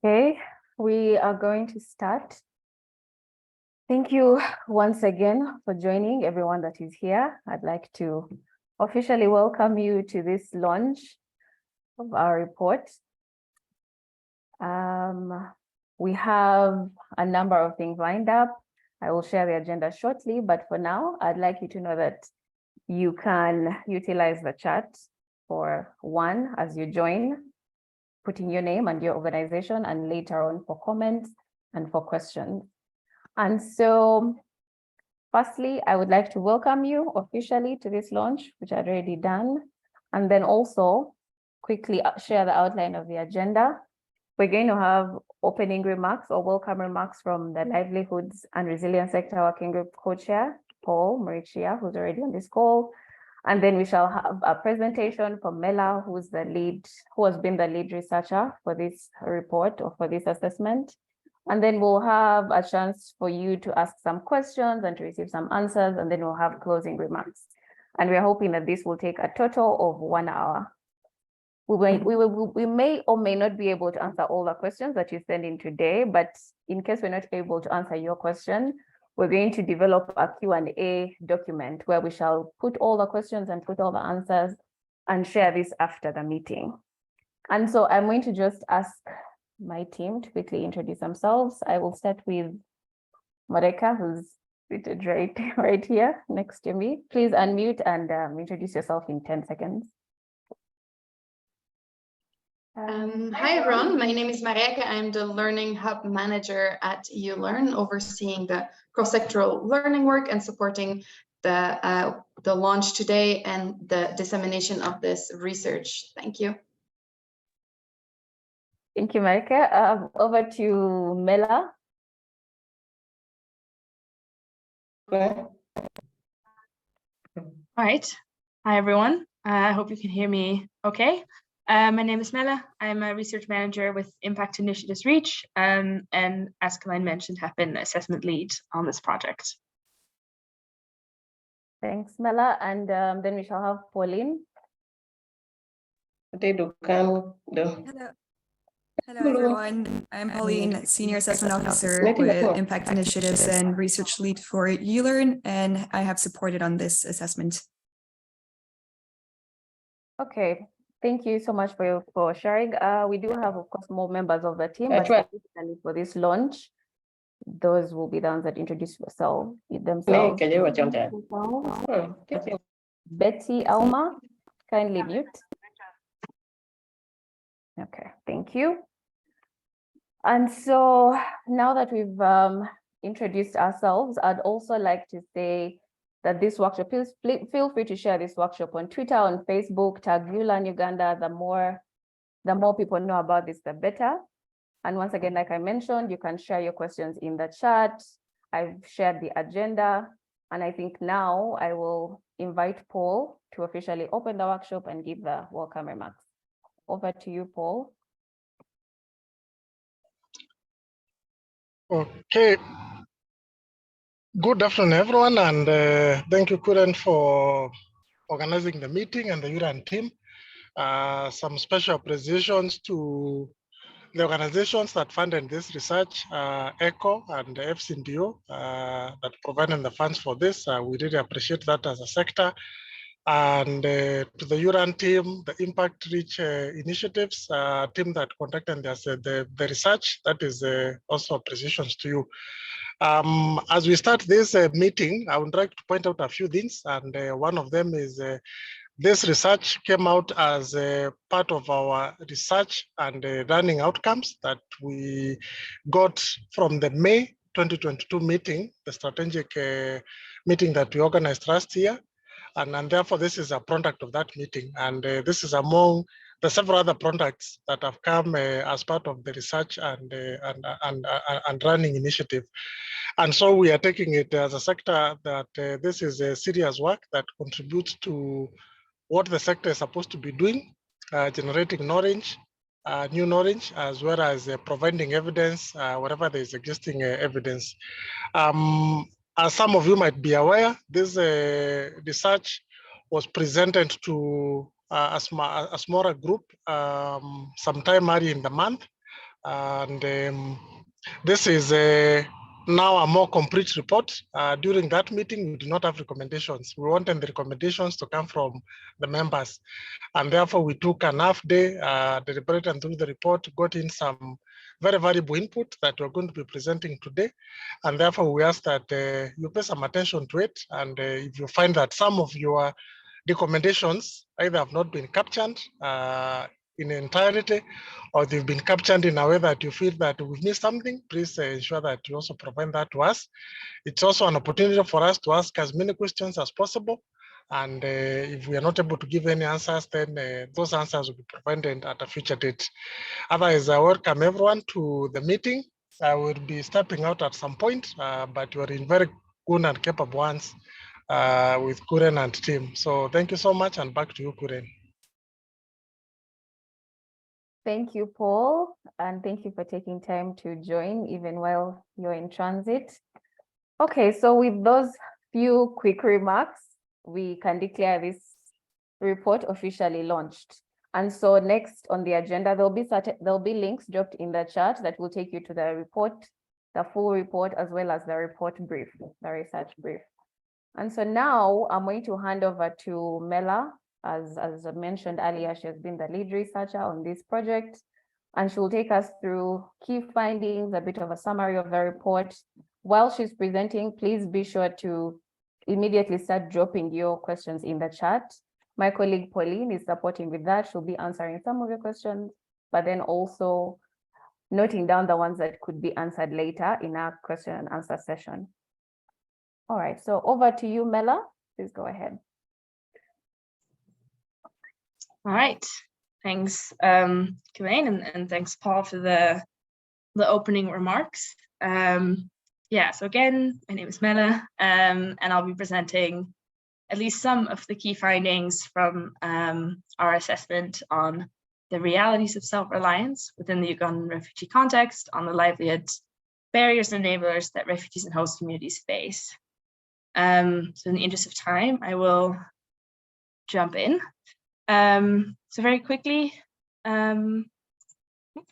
Okay, we are going to start. Thank you once again for joining, everyone that is here. I'd like to officially welcome you to this launch of our report. We have a number of things lined up. I will share the agenda shortly, but for now, I'd like you to know that you can utilize the chat for one as you join, putting your name and your organization, and later on for comments and for questions. And so, firstly, I would like to welcome you officially to this launch, which I've already done, and then also quickly share the outline of the agenda. We're going to have opening remarks or welcome remarks from the Livelihoods and Resilience Sector Working Group co-chair, Paul Marichia, who's already on this call. And then we shall have a presentation from Mela, who has been the lead researcher for this report or for this assessment. And then we'll have a chance for you to ask some questions and to receive some answers, and then we'll have closing remarks. And we're hoping that this will take a total of 1 hour. We may or may not be able to answer all the questions that you send in today, but in case we're not able to answer your question, we're going to develop a Q&A document where we shall put all the questions and put all the answers and share this after the meeting. And so I'm going to just ask my team to quickly introduce themselves. I will start with Mareka, who's seated right here next to me. Please unmute and introduce yourself in 10 seconds. Hi everyone, my name is Mareka. I'm the Learning Hub Manager at ULearn, overseeing the cross-sectoral learning work and supporting the launch today and the dissemination of this research. Thank you. Thank you, Mareka. Over to Mela. All right. Hi everyone. I hope you can hear me okay. My name is Mela. I'm a research manager with Impact Initiatives Reach, and as Caroline mentioned, have been the assessment lead on this project. Thanks, Mela. And then we shall have Pauline. Hello. Hello, everyone. I'm Pauline, Senior Assessment Officer with Impact Initiatives and Research Lead for ULearn, and I have supported on this assessment. Okay. Thank you so much for sharing. We do have, of course, more members of the team, but specifically for this launch, those will be the ones that introduce themselves. Betty Alma, kindly mute. Okay, thank you. And so now that we've introduced ourselves, I'd also like to say that this workshop, please feel free to share this workshop on Twitter, on Facebook, tag ULearn Uganda. The more people know about this, the better. And once again, like I mentioned, you can share your questions in the chat. I've shared the agenda. And I think now I will invite Paul to officially open the workshop and give the welcome remarks. Over to you, Paul. Okay. Good afternoon, everyone, and thank you, Kuren, for organizing the meeting and the ULearn team. Some special appreciations to the organizations that funded this research, ECHO and FCNDO, that provided the funds for this. We really appreciate that as a sector. And to the ULearn team, the Impact Reach initiatives team that conducted the research, that is also appreciations to you. As we start this meeting, I would like to point out a few things, and one of them is this research came out as a part of our research and learning outcomes that we got from the May 2022 meeting, the strategic meeting that we organized last year. And therefore, this is a product of that meeting. And this is among the several other products that have come as part of the research and running initiative. And so we are taking it as a sector that this is a serious work that contributes to what the sector is supposed to be doing, generating knowledge, new knowledge, as well as providing evidence wherever there is existing evidence. As some of you might be aware, this research was presented to a smaller group sometime early in the month, And this is now a more complete report. During that meeting, we do not have recommendations. We wanted the recommendations to come from the members. And therefore, we took an half day, deliberated and through the report, got in some very valuable input that we're going to be presenting today. And therefore, we ask that you pay some attention to it. And if you find that some of your recommendations either have not been captured in entirety, or they've been captured in a way that you feel that we've missed something, please ensure that you also provide that to us. It's also an opportunity for us to ask as many questions as possible. And if we are not able to give any answers, then those answers will be provided at a future date. Otherwise, I welcome everyone to the meeting. I will be stepping out at some point, but you are in very good and capable hands with Kuren and team. So thank you so much, and back to you, Kuren. Thank you, Paul, and thank you for taking time to join even while you're in transit. Okay, so with those few quick remarks, we can declare this report officially launched. And so next on the agenda, there'll be links dropped in the chat that will take you to the report, the full report, as well as the report brief, the research brief. And so now I'm going to hand over to Mela. As I mentioned earlier, she has been the lead researcher on this project, and she'll take us through key findings, a bit of a summary of the report. While she's presenting, please be sure to immediately start dropping your questions in the chat. My colleague Pauline is supporting with that. She'll be answering some of your questions, but then also noting down the ones that could be answered later in our question and answer session. All right, so over to you, Mela. Please go ahead. All right, thanks, Kevin, and thanks, Paul, for the opening remarks. Yeah, so again, my name is Mela, and I'll be presenting at least some of the key findings from our assessment on the realities of self-reliance within the Ugandan refugee context, on the livelihoods, barriers and enablers that refugees and host communities face. So in the interest of time, I will jump in. So very quickly, there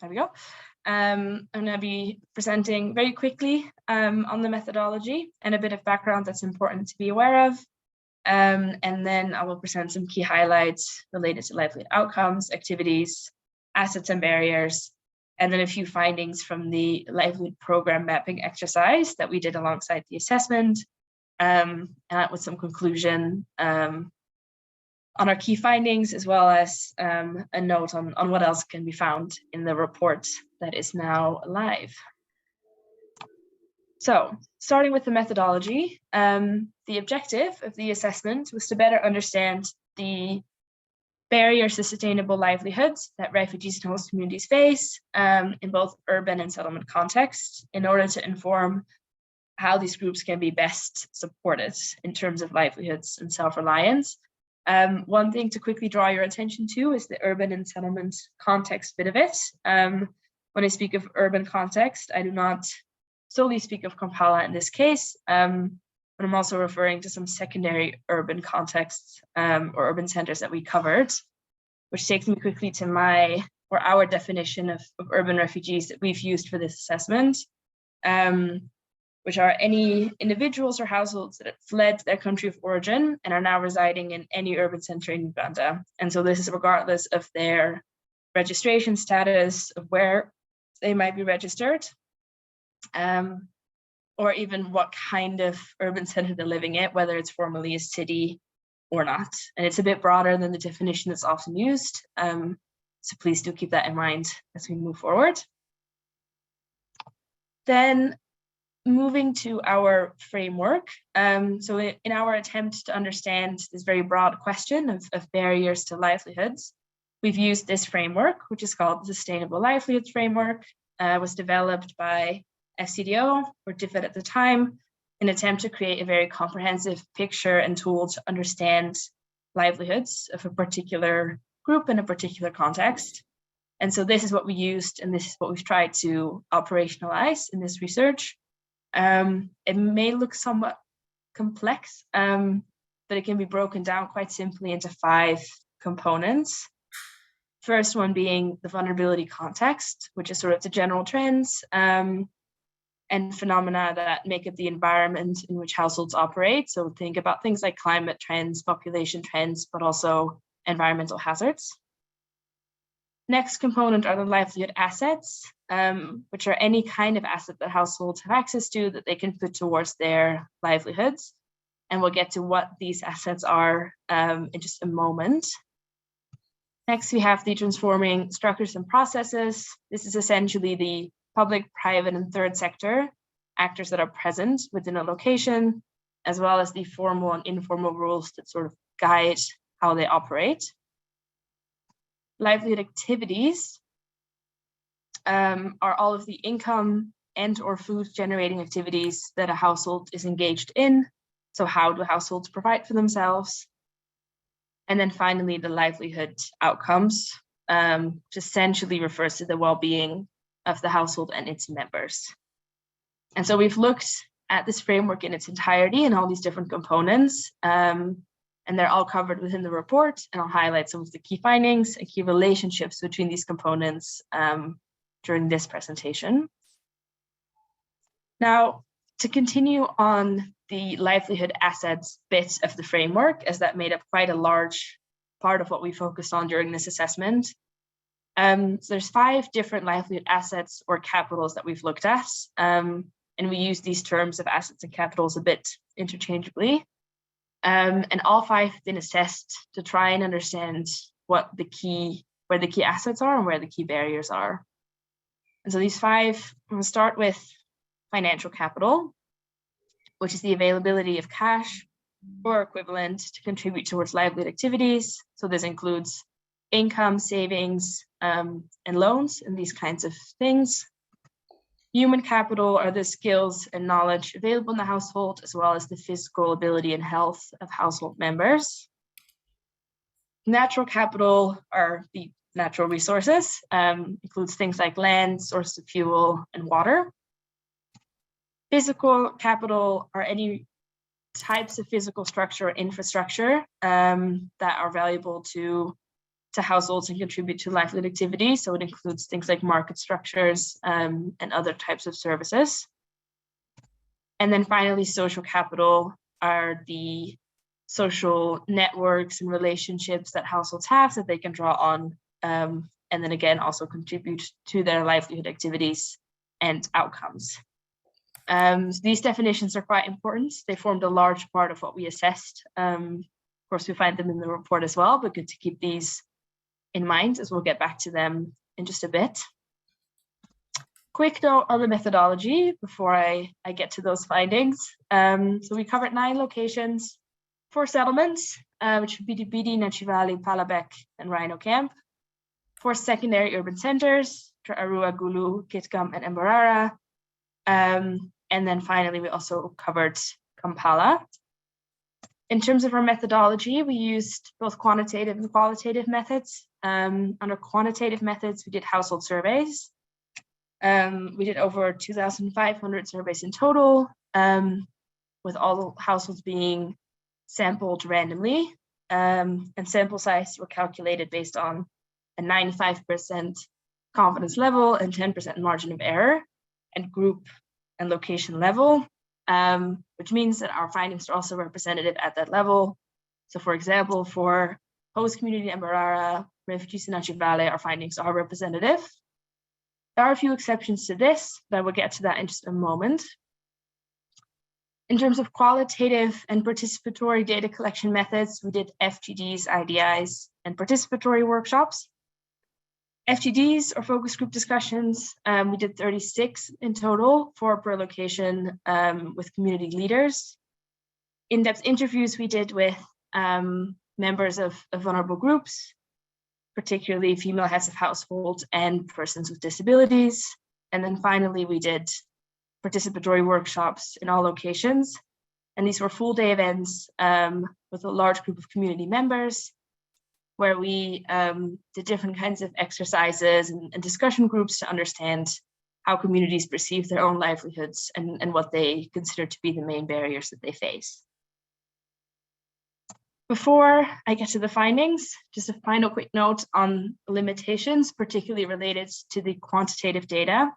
we go. I'm going to be presenting very quickly on the methodology and a bit of background that's important to be aware of. And then I will present some key highlights related to livelihood outcomes, activities, assets and barriers, and then a few findings from the livelihood program mapping exercise that we did alongside the assessment, and with some conclusion on our key findings, as well as a note on what else can be found in the report that is now live. So, starting with the methodology, the objective of the assessment was to better understand the barriers to sustainable livelihoods that refugees and host communities face in both urban and settlement contexts, in order to inform how these groups can be best supported in terms of livelihoods and self-reliance. One thing to quickly draw your attention to is the urban and settlement context bit of it. When I speak of urban context, I do not solely speak of Kampala in this case, but I'm also referring to some secondary urban contexts or urban centers that we covered, which takes me quickly to our definition of urban refugees that we've used for this assessment, which are any individuals or households that have fled their country of origin and are now residing in any urban center in Uganda. And so this is regardless of their registration status, of where they might be registered, or even what kind of urban center they're living in, whether it's formally a city or not. And it's a bit broader than the definition that's often used. So please do keep that in mind as we move forward. Then moving to our framework. So in our attempt to understand this very broad question of barriers to livelihoods, we've used this framework, which is called the Sustainable Livelihoods Framework. Was developed by FCDO, or DFID at the time, in an attempt to create a very comprehensive picture and tool to understand livelihoods of a particular group in a particular context. And so this is what we used, and this is what we've tried to operationalize in this research. It may look somewhat complex, but it can be broken down quite simply into 5 components. First one being the vulnerability context, which is sort of the general trends and phenomena that make up the environment in which households operate. So think about things like climate trends, population trends, but also environmental hazards. Next component are the livelihood assets, which are any kind of asset that households have access to that they can put towards their livelihoods. And we'll get to what these assets are in just a moment. Next, we have the transforming structures and processes. This is essentially the public, private, and third sector actors that are present within a location, as well as the formal and informal rules that sort of guide how they operate. Livelihood activities are all of the income and or food generating activities that a household is engaged in. So how do households provide for themselves? And then finally, the livelihood outcomes, which essentially refers to the well-being of the household and its members. And so we've looked at this framework in its entirety and all these different components, and they're all covered within the report. And I'll highlight some of the key findings and key relationships between these components during this presentation. Now, to continue on the livelihood assets bit of the framework, as that made up quite a large part of what we focused on during this assessment. So there's 5 different livelihood assets or capitals that we've looked at. And we use these terms of assets and capitals a bit interchangeably. And all 5 have been assessed to try and understand where the key assets are and where the key barriers are. And so these 5, I'm going to start with financial capital, which is the availability of cash or equivalent to contribute towards livelihood activities. So this includes income, savings, and loans, and these kinds of things. Human capital are the skills and knowledge available in the household, as well as the physical ability and health of household members. Natural capital are the natural resources, includes things like land, sources of fuel, and water. Physical capital are any types of physical structure or infrastructure that are valuable to households and contribute to livelihood activities. So it includes things like market structures and other types of services. And then finally, social capital are the social networks and relationships that households have that they can draw on, and then again, also contribute to their livelihood activities and outcomes. These definitions are quite important. They formed a large part of what we assessed. Of course, we find them in the report as well, but good to keep these in mind as we'll get back to them in just a bit. Quick note on the methodology before I get to those findings. So we covered 9 locations, 4 settlements, which would be Bidi, Nachivali, Palabek, and Rhino Camp. 4 secondary urban centers, Arua, Gulu, Kitgum, and Mbarara. And then finally, we also covered Kampala. In terms of our methodology, we used both quantitative and qualitative methods. Under quantitative methods, we did household surveys. We did over 2,500 surveys in total, with all the households being sampled randomly. And sample size were calculated based on a 95% confidence level and 10% margin of error, and group and location level, which means that our findings are also representative at that level. So for example, for host community Mbarara, refugees in Nachivale, our findings are representative. There are a few exceptions to this, but we'll get to that in just a moment. In terms of qualitative and participatory data collection methods, we did FGDs, IDIs, and participatory workshops. FGDs, or focus group discussions, we did 36 in total, 4 per location, with community leaders. In-depth interviews we did with members of vulnerable groups, particularly female heads of households and persons with disabilities. And then finally, we did participatory workshops in all locations. And these were full day events with a large group of community members, where we did different kinds of exercises and discussion groups to understand how communities perceive their own livelihoods and what they consider to be the main barriers that they face. Before I get to the findings, just a final quick note on limitations, particularly related to the quantitative data.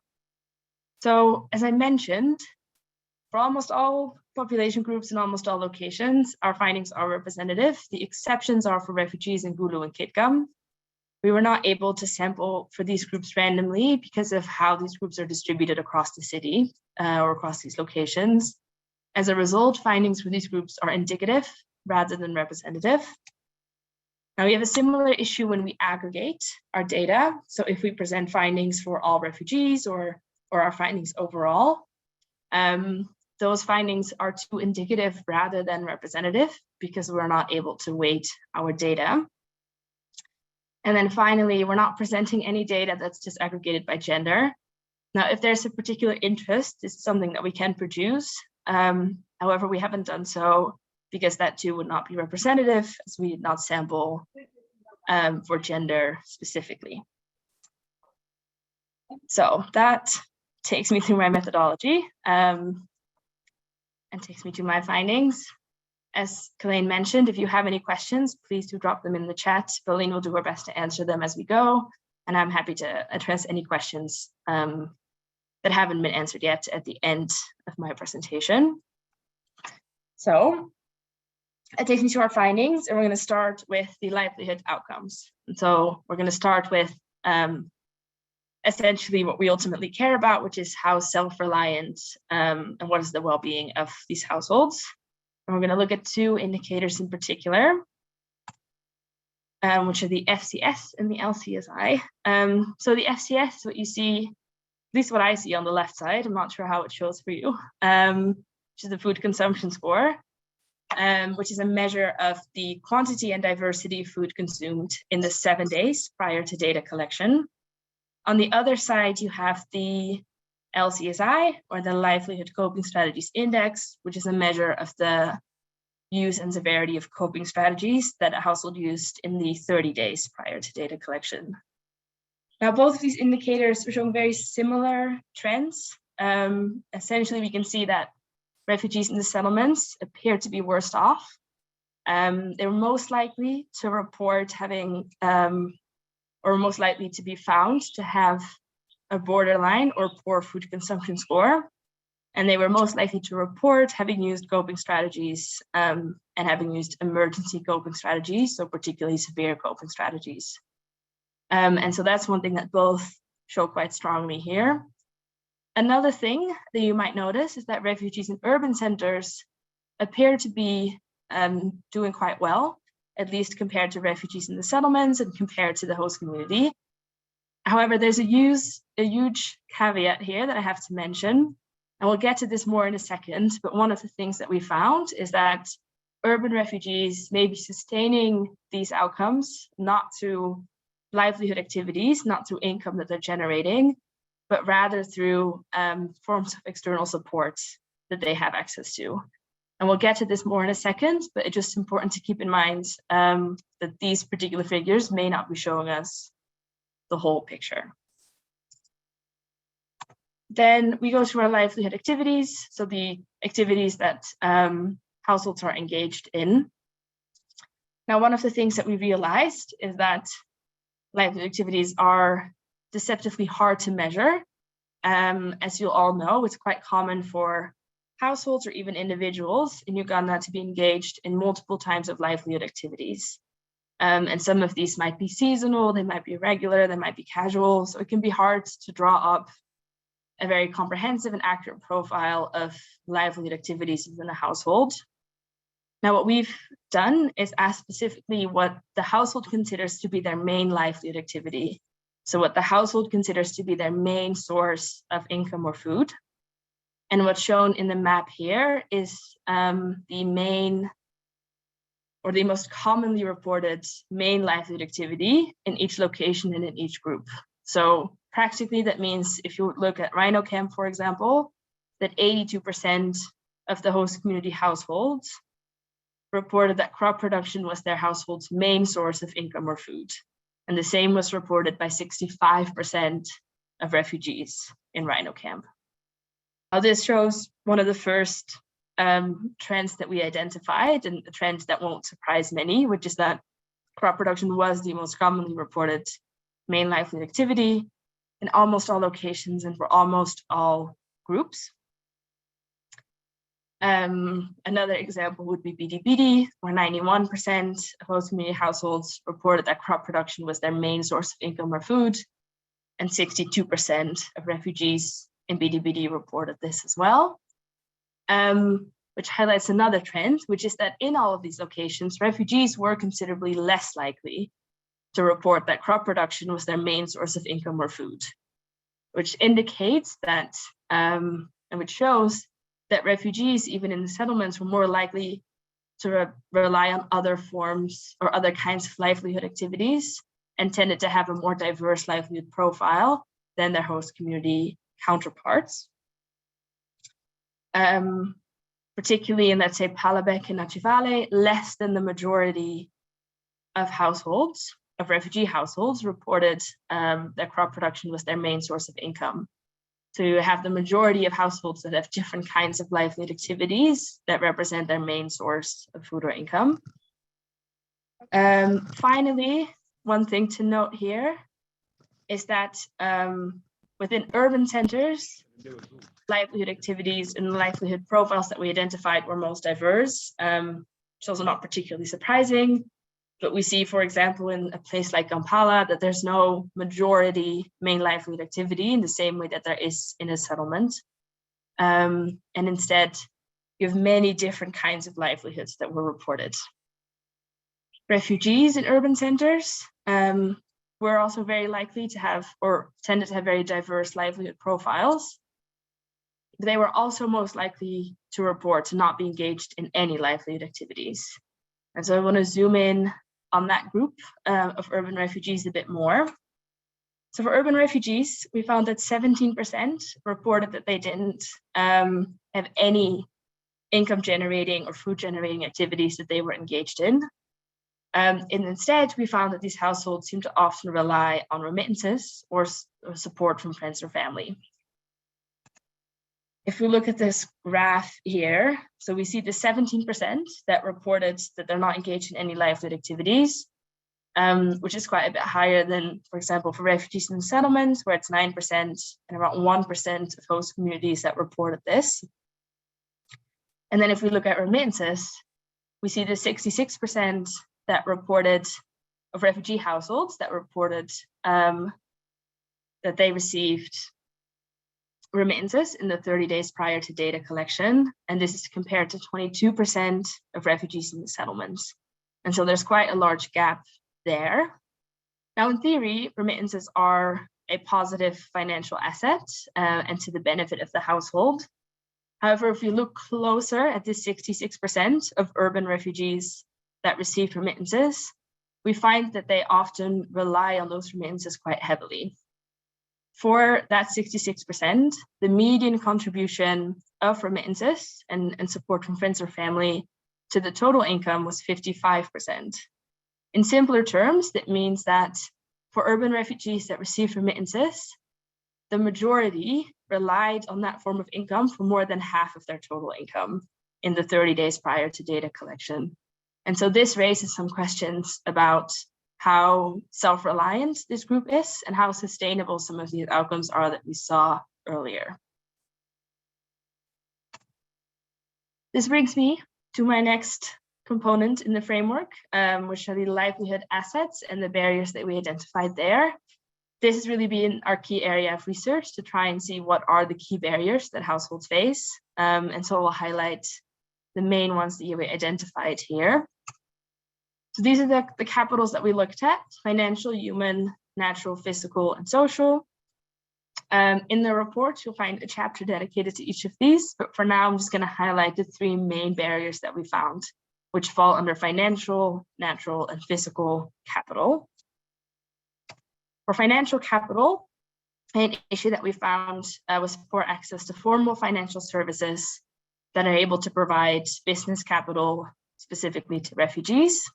So as I mentioned, for almost all population groups in almost all locations, our findings are representative. The exceptions are for refugees in Gulu and Kitgum. We were not able to sample for these groups randomly because of how these groups are distributed across the city or across these locations. As a result, findings for these groups are indicative rather than representative. Now we have a similar issue when we aggregate our data. So if we present findings for all refugees or our findings overall, those findings are too indicative rather than representative because we're not able to weight our data. And then finally, we're not presenting any data that's disaggregated by gender. Now, if there's a particular interest, this is something that we can produce. However, we haven't done so because that too would not be representative as we did not sample for gender specifically. So that takes me through my methodology and takes me to my findings. As Colleen mentioned, if you have any questions, please do drop them in the chat. Pauline will do her best to answer them as we go. And I'm happy to address any questions that haven't been answered yet at the end of my presentation. So it takes me to our findings, and we're going to start with the livelihood outcomes. And so we're going to start with essentially what we ultimately care about, which is how self-reliant and what is the well-being of these households. And we're going to look at two indicators in particular, which are the FCS and the LCSI. So the FCS, what you see, at least what I see on the left side, I'm not sure how it shows for you, which is the food consumption score, which is a measure of the quantity and diversity of food consumed in the 7 days prior to data collection. On the other side, you have the LCSI, or the Livelihood Coping Strategies Index, which is a measure of the use and severity of coping strategies that a household used in the 30 days prior to data collection. Now, both of these indicators are showing very similar trends. Essentially, we can see that refugees in the settlements appear to be worse off. They're most likely to report having, or most likely to be found to have a borderline or poor food consumption score. And they were most likely to report having used coping strategies and having used emergency coping strategies, so particularly severe coping strategies. And so that's one thing that both show quite strongly here. Another thing that you might notice is that refugees in urban centers appear to be doing quite well, at least compared to refugees in the settlements and compared to the host community. However, there's a huge caveat here that I have to mention, and we'll get to this more in a second, but one of the things that we found is that urban refugees may be sustaining these outcomes, not through livelihood activities, not through income that they're generating, but rather through forms of external support that they have access to. And we'll get to this more in a second, but it's just important to keep in mind that these particular figures may not be showing us the whole picture. Then we go to our livelihood activities, so the activities that households are engaged in. Now, one of the things that we realized is that livelihood activities are deceptively hard to measure. As you'll all know, it's quite common for households or even individuals in Uganda to be engaged in multiple types of livelihood activities. And some of these might be seasonal, they might be regular, they might be casual. So it can be hard to draw up a very comprehensive and accurate profile of livelihood activities within a household. Now, what we've done is ask specifically what the household considers to be their main livelihood activity. So what the household considers to be their main source of income or food. And what's shown in the map here is the main, or the most commonly reported main livelihood activity in each location and in each group. So practically that means if you look at Rhino Camp, for example, that 82% of the host community households reported that crop production was their household's main source of income or food. And the same was reported by 65% of refugees in Rhino Camp. Now this shows one of the first trends that we identified, and the trends that won't surprise many, which is that crop production was the most commonly reported main livelihood activity in almost all locations and for almost all groups. Another example would be BDBD, where 91% of host community households reported that crop production was their main source of income or food, and 62% of refugees in BDBD reported this as well, which highlights another trend, which is that in all of these locations, refugees were considerably less likely to report that crop production was their main source of income or food, which indicates that, and which shows that refugees, even in the settlements, were more likely to rely on other forms or other kinds of livelihood activities and tended to have a more diverse livelihood profile than their host community counterparts. Particularly in, let's say, Palabek and Nachivale, less than the majority of households, of refugee households, reported that crop production was their main source of income. So you have the majority of households that have different kinds of livelihood activities that represent their main source of food or income. Finally, one thing to note here is that within urban centers, livelihood activities and livelihood profiles that we identified were most diverse, which is also not particularly surprising. But we see, for example, in a place like Kampala, that there's no majority main livelihood activity in the same way that there is in a settlement. And instead, you have many different kinds of livelihoods that were reported. Refugees in urban centers were also very likely to have, or tended to have, very diverse livelihood profiles. They were also most likely to report to not be engaged in any livelihood activities. And so I want to zoom in on that group of urban refugees a bit more. So for urban refugees, we found that 17% reported that they didn't have any income generating or food generating activities that they were engaged in. And instead, we found that these households seem to often rely on remittances or support from friends or family. If we look at this graph here, so we see the 17% that reported that they're not engaged in any livelihood activities, which is quite a bit higher than, for example, for refugees in the settlements, where it's 9% and around 1% of host communities that reported this. And then if we look at remittances, we see the 66% that reported of refugee households that reported that they received remittances in the 30 days prior to data collection. And this is compared to 22% of refugees in the settlements. And so there's quite a large gap there. Now, in theory, remittances are a positive financial asset and to the benefit of the household. However, if you look closer at the 66% of urban refugees that received remittances, we find that they often rely on those remittances quite heavily. For that 66%, the median contribution of remittances and support from friends or family to the total income was 55%. In simpler terms, that means that for urban refugees that received remittances, the majority relied on that form of income for more than half of their total income in the 30 days prior to data collection. And so this raises some questions about how self-reliant this group is and how sustainable some of these outcomes are that we saw earlier. This brings me to my next component in the framework, which are the livelihood assets and the barriers that we identified there. This has really been our key area of research to try and see what are the key barriers that households face. And so we'll highlight the main ones that we identified here. So these are the capitals that we looked at: financial, human, natural, physical, and social. In the report, you'll find a chapter dedicated to each of these, but for now, I'm just going to highlight the three main barriers that we found, which fall under financial, natural, and physical capital. For financial capital, an issue that we found was poor access to formal financial services that are able to provide business capital specifically to refugees.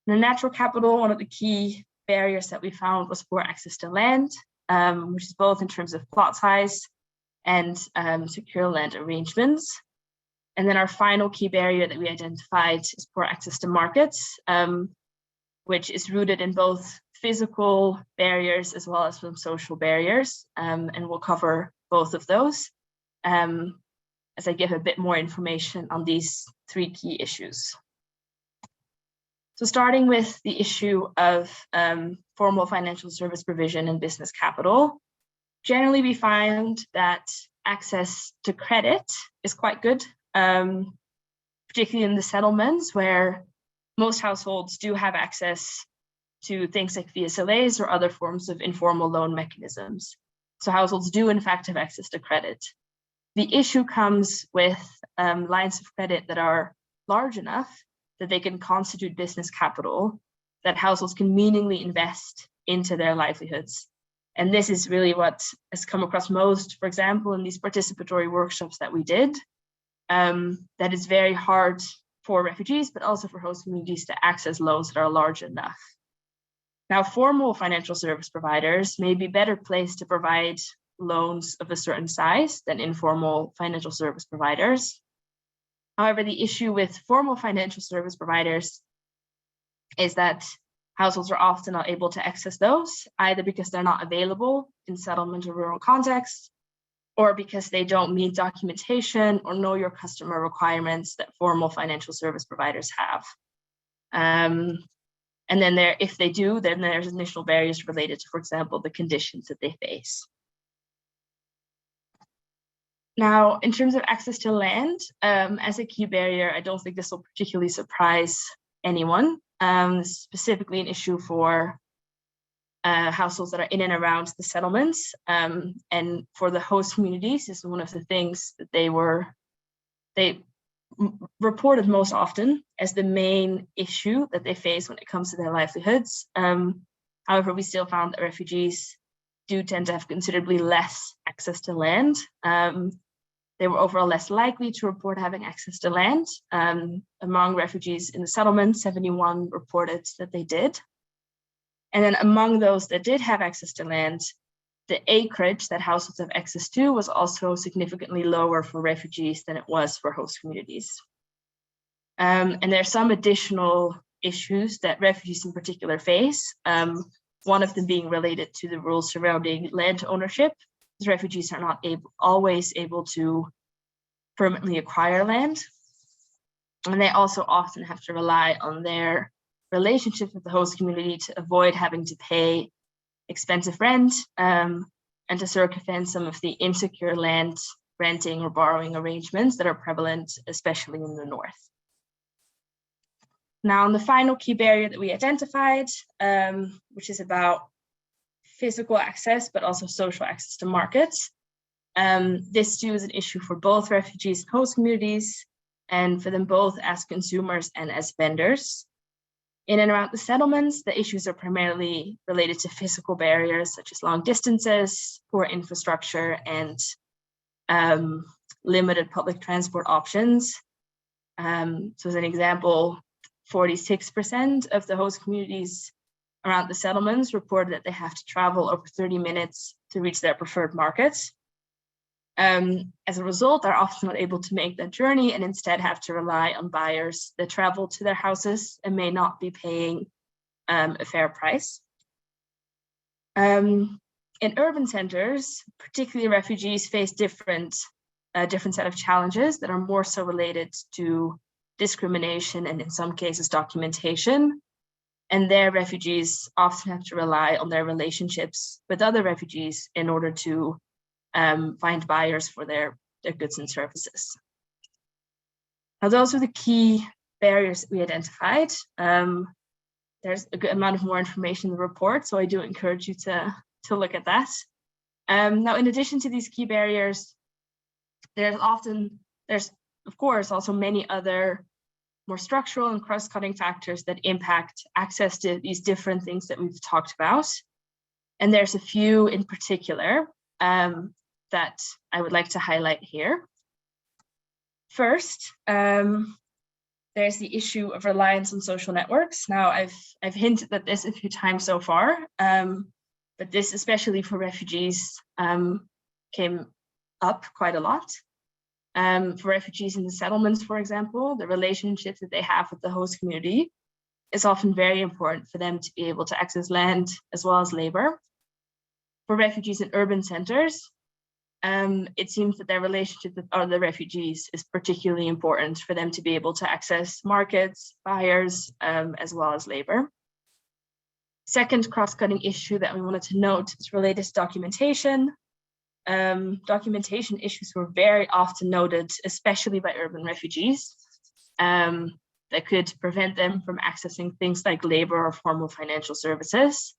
The natural capital, one of the key barriers that we found was poor access to land, which is both in terms of plot size and secure land arrangements. And then our final key barrier that we identified is poor access to markets, which is rooted in both physical barriers as well as some social barriers. And we'll cover both of those as I give a bit more information on these three key issues. So starting with the issue of formal financial service provision and business capital, generally we find that access to credit is quite good, particularly in the settlements where most households do have access to things like VSLAs or other forms of informal loan mechanisms. So households do in fact have access to credit. The issue comes with lines of credit that are large enough that they can constitute business capital that households can meaningfully invest into their livelihoods. And this is really what has come across most, for example, in these participatory workshops that we did, that it's very hard for refugees, but also for host communities to access loans that are large enough. Now, formal financial service providers may be better placed to provide loans of a certain size than informal financial service providers. However, the issue with formal financial service providers is that households are often not able to access those, either because they're not available in settlement or rural contexts, or because they don't meet documentation or know your customer requirements that formal financial service providers have. And then if they do, then there's initial barriers related to, for example, the conditions that they face. Now, in terms of access to land, as a key barrier, I don't think this will particularly surprise anyone. Specifically an issue for households that are in and around the settlements, and for the host communities is one of the things that they reported most often as the main issue that they face when it comes to their livelihoods. However, we still found that refugees do tend to have considerably less access to land. They were overall less likely to report having access to land. Among refugees in the settlement, 71 reported that they did. And then among those that did have access to land, the acreage that households have access to was also significantly lower for refugees than it was for host communities. And there are some additional issues that refugees in particular face, one of them being related to the rules surrounding land ownership. Refugees are not always able to permanently acquire land. And they also often have to rely on their relationship with the host community to avoid having to pay expensive rent and to circumvent some of the insecure land renting or borrowing arrangements that are prevalent, especially in the north. Now, on the final key barrier that we identified, which is about physical access, but also social access to markets. This too is an issue for both refugees and host communities, and for them both as consumers and as vendors. In and around the settlements, the issues are primarily related to physical barriers such as long distances, poor infrastructure, and limited public transport options. So as an example, 46% of the host communities around the settlements reported that they have to travel over 30 minutes to reach their preferred markets. As a result, they're often not able to make that journey and instead have to rely on buyers that travel to their houses and may not be paying a fair price. In urban centers, particularly refugees face different set of challenges that are more so related to discrimination and in some cases documentation. And their refugees often have to rely on their relationships with other refugees in order to find buyers for their goods and services. Now, those are the key barriers that we identified. There's a good amount of more information in the report, so I do encourage you to look at that. Now, in addition to these key barriers, there's of course also many other more structural and cross-cutting factors that impact access to these different things that we've talked about. And there's a few in particular that I would like to highlight here. First, there's the issue of reliance on social networks. Now, I've hinted at this a few times so far, but this, especially for refugees, came up quite a lot. For refugees in the settlements, for example, the relationships that they have with the host community is often very important for them to be able to access land as well as labor. For refugees in urban centers, it seems that their relationship with other refugees is particularly important for them to be able to access markets, buyers, as well as labor. Second cross-cutting issue that we wanted to note is related to documentation. Documentation issues were very often noted, especially by urban refugees, that could prevent them from accessing things like labor or formal financial services.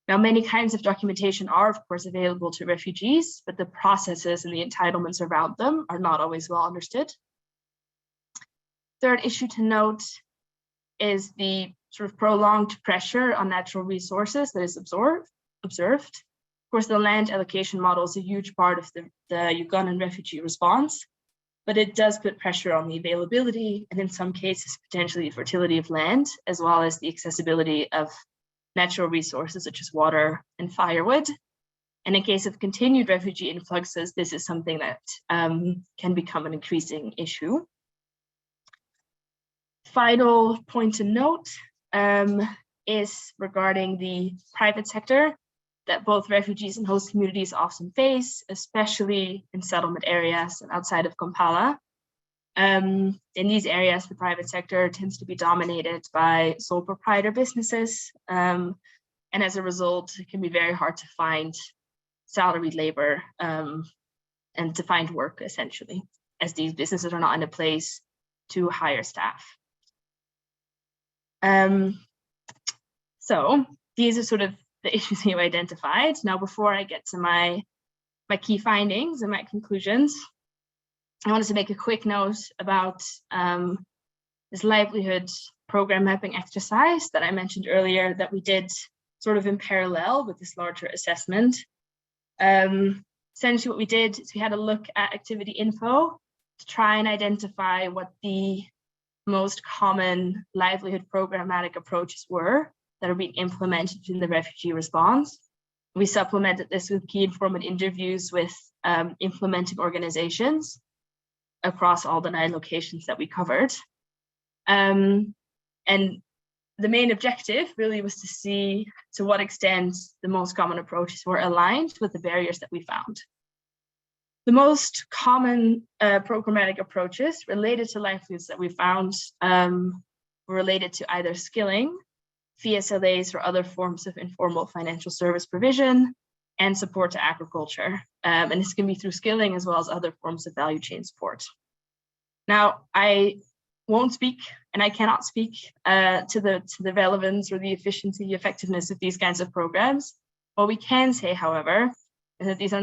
Now, many kinds of documentation are, of course, available to refugees, but the processes and the entitlements around them are not always well understood. Third issue to note is the sort of prolonged pressure on natural resources that is observed. Of course, the land allocation model is a huge part of the Ugandan refugee response, but it does put pressure on the availability and in some cases, potentially the fertility of land, as well as the accessibility of natural resources such as water and firewood. And in case of continued refugee influxes, this is something that can become an increasing issue. Final point to note is regarding the private sector that both refugees and host communities often face, especially in settlement areas and outside of Kampala. In these areas, the private sector tends to be dominated by sole proprietor businesses. And as a result, it can be very hard to find salaried labor and to find work, essentially, as these businesses are not in a place to hire staff. So these are sort of the issues you identified. Now, before I get to my key findings and my conclusions, I wanted to make a quick note about this livelihood program mapping exercise that I mentioned earlier that we did sort of in parallel with this larger assessment. Essentially what we did is we had a look at activity info to try and identify what the most common livelihood programmatic approaches were that are being implemented in the refugee response. We supplemented this with key informant interviews with implementing organizations across all the 9 locations that we covered. And the main objective really was to see to what extent the most common approaches were aligned with the barriers that we found. The most common programmatic approaches related to livelihoods that we found were related to either skilling, VSLAs or other forms of informal financial service provision, and support to agriculture. And this can be through skilling as well as other forms of value chain support. Now, I won't speak and I cannot speak to the relevance or the efficiency, effectiveness of these kinds of programs. What we can say, however, is that they do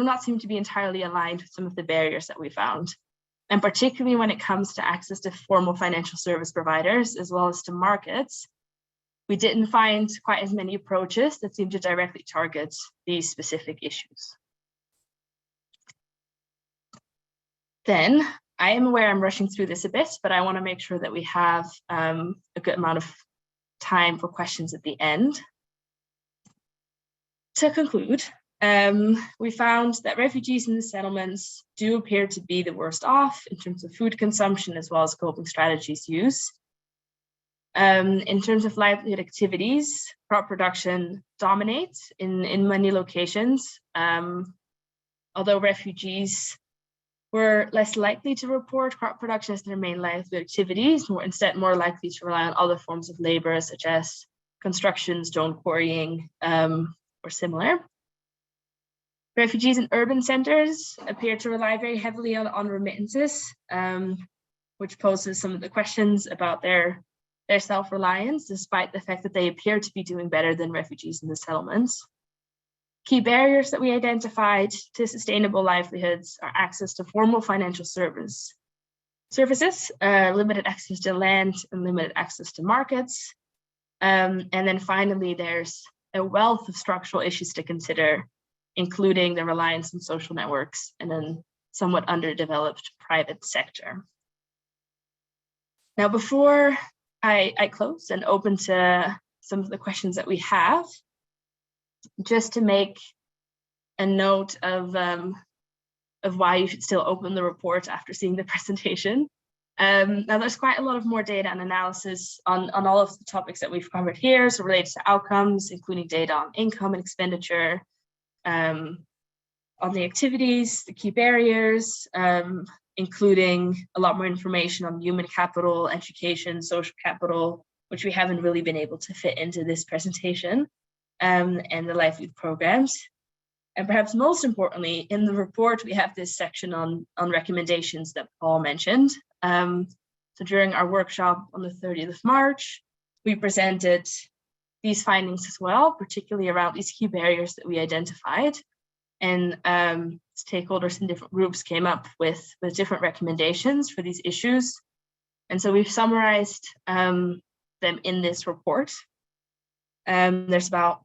not seem to be entirely aligned with some of the barriers that we found. And particularly when it comes to access to formal financial service providers, as well as to markets, we didn't find quite as many approaches that seem to directly target these specific issues. Then, I am aware I'm rushing through this a bit, but I want to make sure that we have a good amount of time for questions at the end. To conclude, we found that refugees in the settlements do appear to be the worst off in terms of food consumption as well as coping strategies used. In terms of livelihood activities, crop production dominates in many locations, although refugees were less likely to report crop production as their main livelihood activities, instead more likely to rely on other forms of labor such as construction, stone quarrying, or similar. Refugees in urban centers appear to rely very heavily on remittances, which poses some of the questions about their self-reliance, despite the fact that they appear to be doing better than refugees in the settlements. Key barriers that we identified to sustainable livelihoods are access to formal financial services, limited access to land, and limited access to markets. And then finally, there's a wealth of structural issues to consider, including the reliance on social networks and then somewhat underdeveloped private sector. Now, before I close and open to some of the questions that we have, just to make a note of of why you should still open the report after seeing the presentation. Now there's quite a lot of more data and analysis on all of the topics that we've covered here, so related to outcomes, including data on income and expenditure, on the activities, the key barriers, including a lot more information on human capital, education, social capital, which we haven't really been able to fit into this presentation, and the livelihood programs. And perhaps most importantly, in the report, we have this section on recommendations that Paul mentioned. So during our workshop on the 30th of March, we presented these findings as well, particularly around these key barriers that we identified. And stakeholders in different groups came up with different recommendations for these issues. And so we've summarized them in this report. There's about,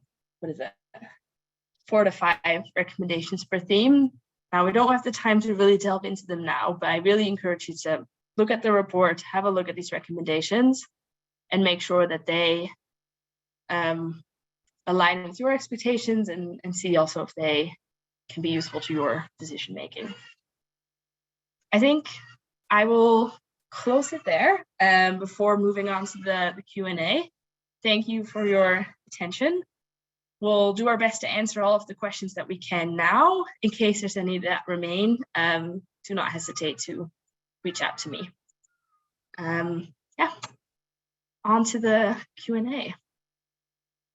4 to 5 recommendations per theme. Now, we don't have the time to really delve into them now, but I really encourage you to look at the report, have a look at these recommendations, and make sure that they align with your expectations and see also if they can be useful to your decision making. I think I will close it there before moving on to the Q&A. Thank you for your attention. We'll do our best to answer all of the questions that we can now. In case there's any that remain, do not hesitate to reach out to me. Yeah, on to the Q&A.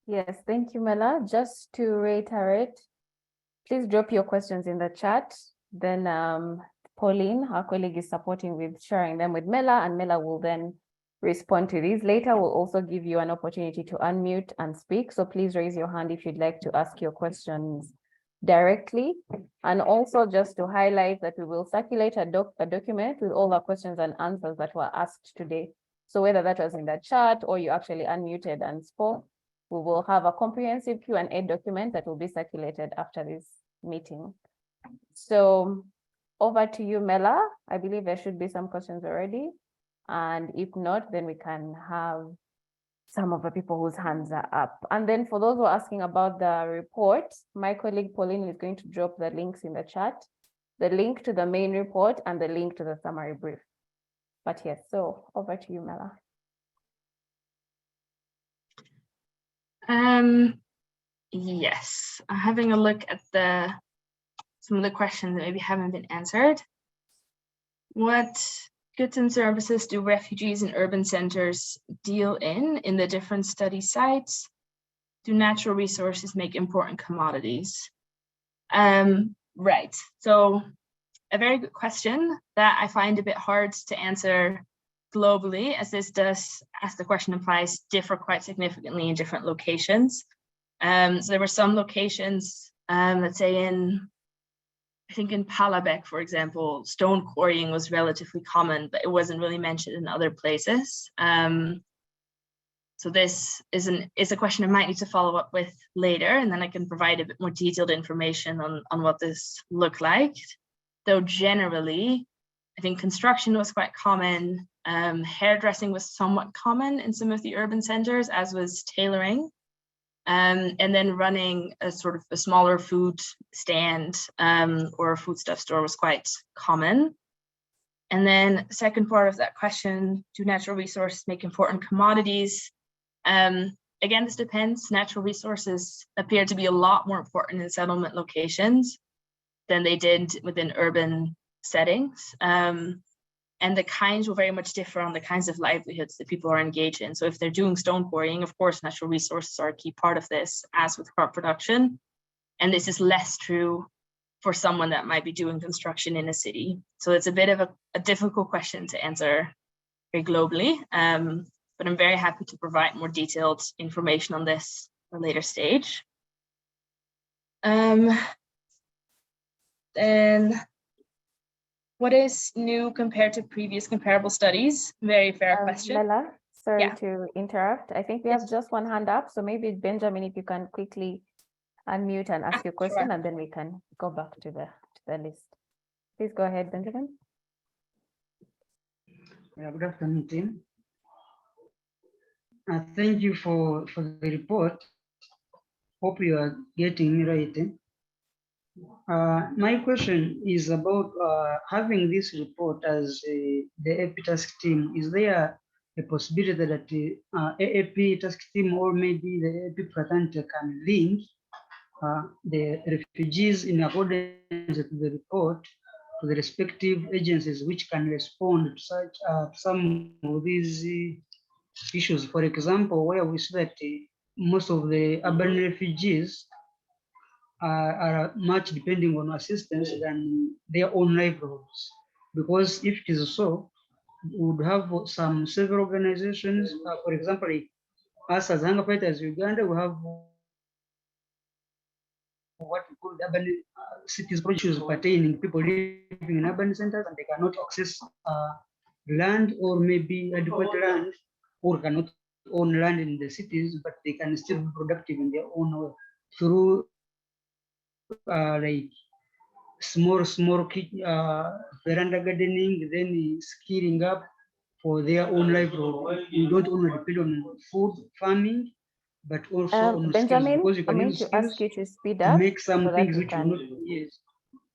Yes, thank you, Mela. Just to reiterate, please drop your questions in the chat. Then Pauline, our colleague, is supporting with sharing them with Mela, and Mela will then respond to these later. We'll also give you an opportunity to unmute and speak. So please raise your hand if you'd like to ask your questions directly. And also just to highlight that we will circulate a document with all the questions and answers that were asked today. So whether that was in the chat or you actually unmuted and spoke, we will have a comprehensive Q&A document that will be circulated after this meeting. So over to you, Mela. I believe there should be some questions already. And if not, then we can have some of the people whose hands are up. And then for those who are asking about the report, my colleague Pauline is going to drop the links in the chat, the link to the main report and the link to the summary brief. But yes, so over to you, Mela. Yes, having a look at some of the questions that maybe haven't been answered. What goods and services do refugees in urban centers deal in the different study sites? Do natural resources make important commodities? Right, so a very good question that I find a bit hard to answer globally, as this does, as the question implies, differ quite significantly in different locations. So there were some locations, let's say I think in Palabek, for example, stone quarrying was relatively common, but it wasn't really mentioned in other places. So this is a question I might need to follow up with later, and then I can provide a bit more detailed information on what this looked like. Though generally, I think construction was quite common. Hairdressing was somewhat common in some of the urban centers, as was tailoring. And then running a sort of a smaller food stand or a foodstuff store was quite common. And then the second part of that question, do natural resources make important commodities? Again, this depends. Natural resources appear to be a lot more important in settlement locations than they did within urban settings. And the kinds will very much differ on the kinds of livelihoods that people are engaged in. So if they're doing stone quarrying, of course, natural resources are a key part of this, as with crop production. And this is less true for someone that might be doing construction in a city. So it's a bit of a difficult question to answer very globally, but I'm very happy to provide more detailed information on this at a later stage. Then what is new compared to previous comparable studies? Very fair question. Mela, sorry to interrupt. I think we have just one hand up. So maybe Benjamin, if you can quickly unmute and ask your question, and then we can go back to the list. Please go ahead, Benjamin. Yeah, good afternoon, team. Thank you for the report. Hope you are getting me right. My question is about having this report as the AP task team. Is there a possibility that the AAP task team or maybe the AP fraternity can link the refugees in accordance with the report to the respective agencies which can respond to such some of these issues? For example, where we see that most of the urban refugees are much depending on assistance than their own livelihoods. Because if it is so, we would have some several organizations, for example, us as Hunger Fighters Uganda, we have what we call the urban cities projects pertaining people living in urban centers and they cannot access land or maybe adequate land or cannot own land in the cities, but they can still be productive in their own way through like small veranda gardening, then skilling up for their own livelihood. We don't only depend on food farming, but also on skills, Benjamin, because you I'm can going use to skills ask you to speed to up make some so that things we which will not. can. Yes.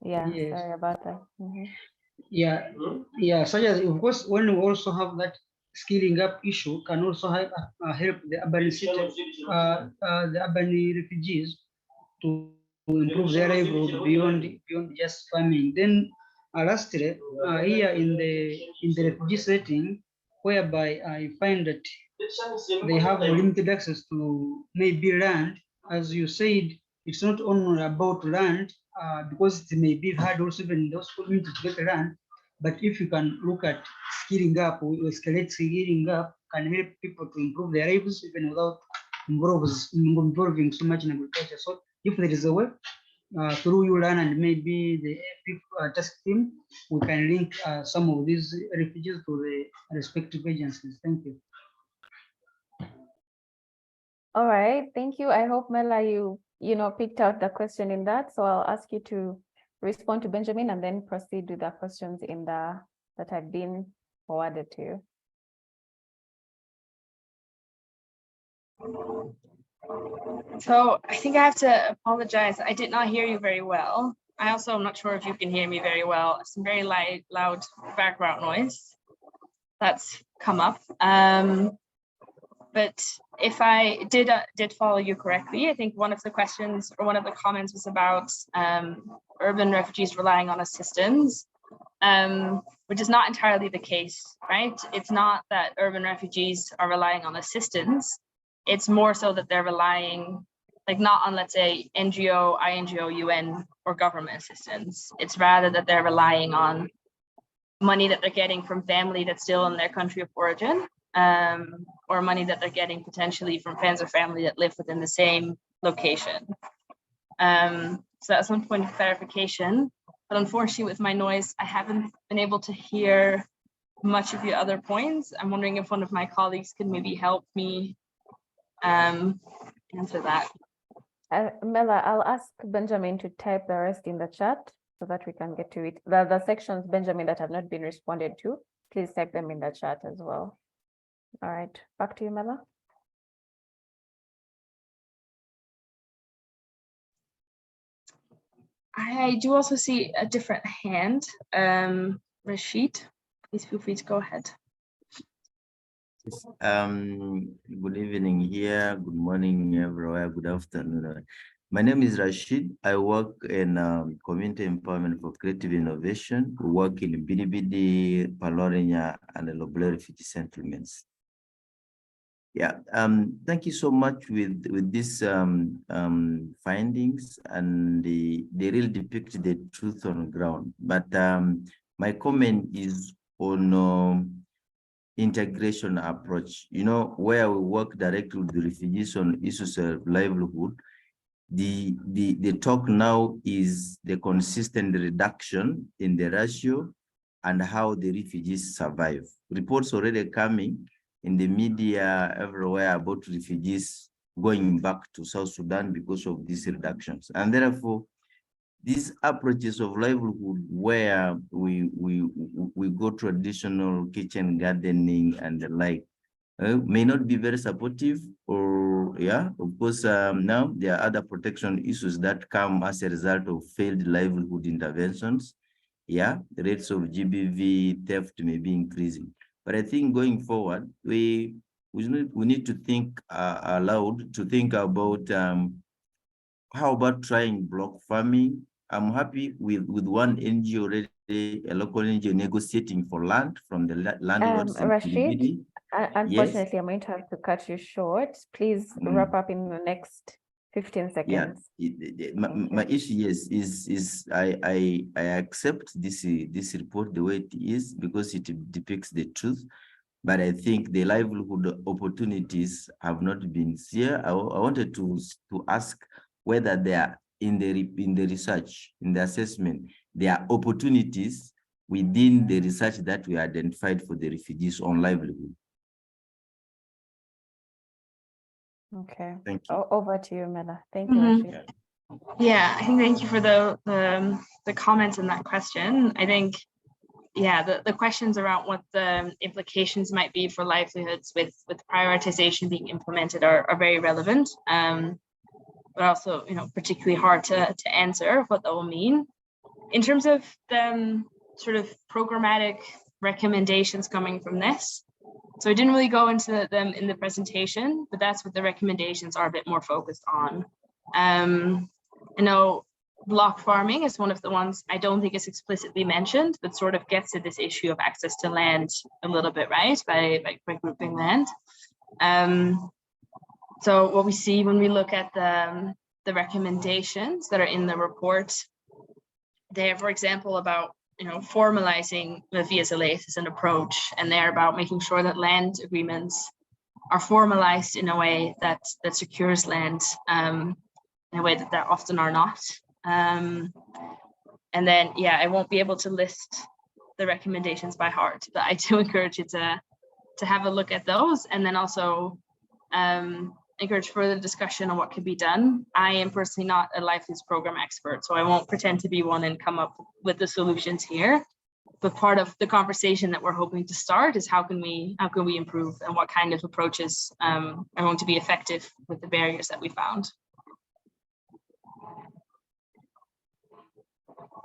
Yeah, Yes. sorry about that. Yeah. Such as, of course, when we also have that skilling up issue, can also help the urban the urban refugees to improve their livelihood beyond just farming. Then lastly, here in the refugee setting, whereby I find that they have limited access to maybe land, as you said, it's not only about land, because it may be hard also even those communities to get land. But if you can look at skilling up, or escalate skilling up, can help people to improve their lives even without involving so much in agriculture. So if there is a way through ULAN and maybe the task team, we can link some of these refugees to the respective agencies. Thank you. All right, thank you. I hope, Mela, you picked out the question in that. So I'll ask you to respond to Benjamin and then proceed with the questions in that have been forwarded to you. So I think I have to apologize. I did not hear you very well. I also am not sure if you can hear me very well. Some very loud background noise that's come up. But if I did follow you correctly, I think one of the questions or one of the comments was about urban refugees relying on assistance, which is not entirely the case, right? It's not that urban refugees are relying on assistance. It's more so that they're relying, like, not on, let's say, NGO, INGO, UN, or government assistance. It's rather that they're relying on money that they're getting from family that's still in their country of origin, or money that they're getting potentially from friends or family that live within the same location. So that's one point of clarification. But unfortunately, with my noise, I haven't been able to hear much of the other points. I'm wondering if one of my colleagues could maybe help me answer that. Mela, I'll ask Benjamin to type the rest in the chat so that we can get to it. The sections, Benjamin, that have not been responded to, please type them in the chat as well. All right, back to you, Mela. I do also see a different hand. Rashid, please feel free to go ahead. Good evening here, good morning everywhere, good afternoon. My name is Rashid. I work in community empowerment for creative innovation. We work in Bidibidi, Palorinya, and the Lobler refugee settlements. Yeah, thank you so much with these findings, and they really depict the truth on the ground. But my comment is on integration approach, where we work directly with the refugees on issues of livelihood. The talk now is the consistent reduction in the ratio and how the refugees survive. Reports already coming in the media everywhere about refugees going back to South Sudan because of these reductions. And therefore, these approaches of livelihood where we go traditional kitchen gardening and the like, may not be very supportive, or yeah, of course, now there are other protection issues that come as a result of failed livelihood interventions. Yeah, the rates of GBV theft may be increasing. But I think going forward, we need to think aloud, to think about how about trying block farming. I'm happy with one NGO already, a local NGO negotiating for land from the landlords. Rashid, unfortunately, Yes. I'm going to have to cut you short. Please wrap up in the next 15 seconds. Yeah, my issue, yes, is I accept this report the way it is because it depicts the truth, but I think the livelihood opportunities have not been here. I wanted to ask whether they are in the research, in the assessment, there are opportunities within the research that we identified for the refugees on livelihood. Okay. Thank you. Over to you, Mela. Thank you, Rashid. Yeah, I think thank you for the comments in that question. I think, yeah, the questions around what the implications might be for livelihoods with prioritization being implemented are very relevant, but also, you know, particularly hard to answer what that will mean. In terms of the sort of programmatic recommendations coming from this, so I didn't really go into them in the presentation, but that's what the recommendations are a bit more focused on. I know block farming is one of the ones I don't think is explicitly mentioned, but sort of gets to this issue of access to land a little bit, right, by grouping land. So what we see when we look at the recommendations that are in the report, they're, for example, about, you know, formalizing the VSLAs as an approach, and they're about making sure that land agreements are formalized in a way that secures land in a way that often are not. And then, yeah, I won't be able to list the recommendations by heart, but I do encourage you to have a look at those, and then also encourage further discussion on what could be done. I am personally not a livelihoods program expert, so I won't pretend to be one and come up with the solutions here. But part of the conversation that we're hoping to start is how can we improve, and what kind of approaches are going to be effective with the barriers that we found.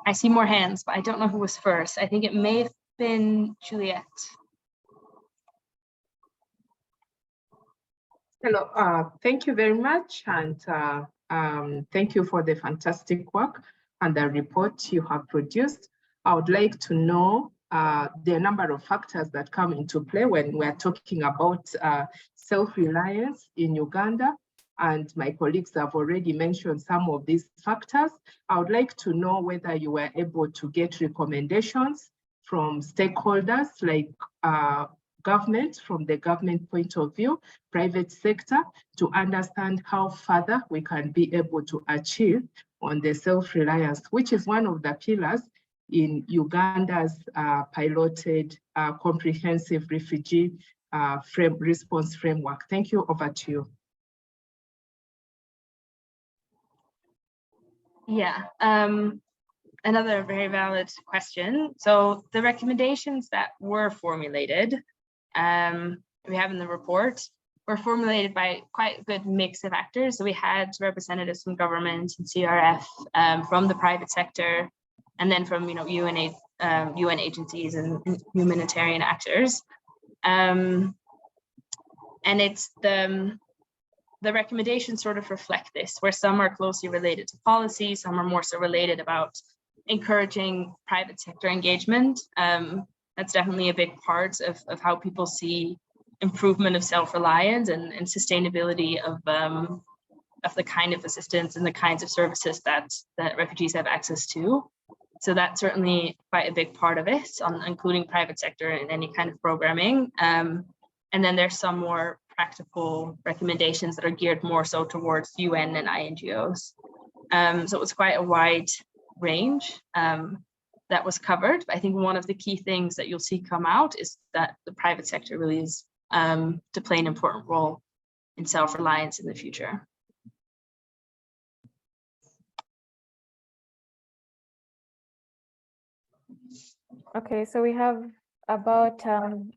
I see more hands, but I don't know who was first. I think it may have been Juliet. Hello, thank you very much, and thank you for the fantastic work and the report you have produced. I would like to know the number of factors that come into play when we're talking about self-reliance in Uganda, and my colleagues have already mentioned some of these factors. I would like to know whether you were able to get recommendations from stakeholders like government, from the government point of view, private sector, to understand how further we can be able to achieve on the self-reliance, which is one of the pillars in Uganda's piloted comprehensive refugee response framework. Thank you. Over to you. Yeah, another very valid question. So the recommendations that were formulated, we have in the report, were formulated by quite a good mix of actors. So we had representatives from government and CRF, from the private sector, and then from, you know, UN agencies and humanitarian actors. And it's the recommendations sort of reflect this, where some are closely related to policy, some are more so related about encouraging private sector engagement. That's definitely a big part of how people see improvement of self-reliance and sustainability of the kind of assistance and the kinds of services that refugees have access to. So that's certainly quite a big part of it, including private sector in any kind of programming. And then there's some more practical recommendations that are geared more so towards UN and INGOs. So it was quite a wide range that was covered. But I think one of the key things that you'll see come out is that the private sector really is to play an important role in self-reliance in the future. Okay, so we have about